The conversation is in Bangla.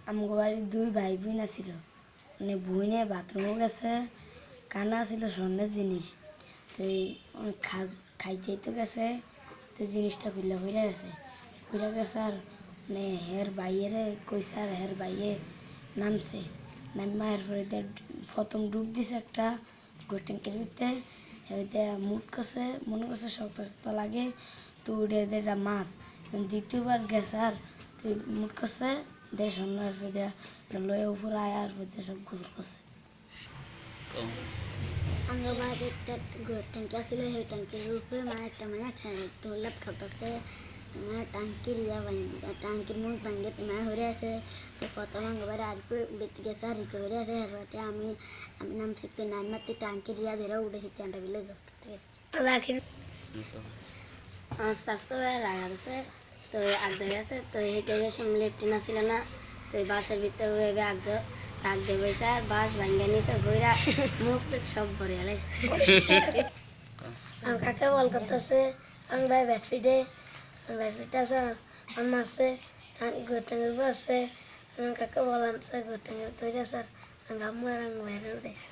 আমগো বাড়ির দুই ভাই বোন আছিল মানে বোনে বাথরুমও গেছে কানা ছিল স্বর্ণের জিনিস তো অনেক খাইতে গেছে তো জিনিসটা খুললে গেছে আর মানে হের বাইরে কইছে আর হের বাইরে নামছে নামা এরপরে প্রথম ডুব দিছে একটা ট্যাঙ্কের ভিতরে এতে মুট করছে মনে করছে শক্ত শক্ত লাগে তো এটা মাছ দ্বিতীয়বার গেছে আর তুই মুট করছে দেড় সন্ন্যার ফেদে লয়ে উপর আয়ার ফেদে সব গোসল করছে আমার বাড়িতে একটা ট্যাঙ্কি আছিল সেই ট্যাঙ্কির রূপে মানে একটা মানে টোলাপ খাতাছে তোমার ট্যাঙ্কির ট্যাঙ্কির মুখ ভাঙে তোমার হয়ে আছে তো প্রথম আমার আর উড়েতে গেছে আর রিকে হয়ে আছে এরপরে আমি নাম শিখতে নামতে ট্যাঙ্কির ধরে উঠেছি চানটা বিলে আমার স্বাস্থ্য রাখা আছে তো আগদে গেছে তো হেঁটে গেছে লেফটিন আসছিল না তো বাসের ভিতরে আগ দেবেছে আর বাস ভাঙ্গা নিয়েছে ভৈরা মুখ সব ভরে এলাইছে আমার কাকে বল করতেছে আমি ভাই ব্যাটফিটে আছে আমার মাসে গোটাঙ্গের উপর আছে আমার কাকে বল আনছে গোটাঙ্গের তৈরি আছে আর গাম্মু আর বাইরে উঠেছে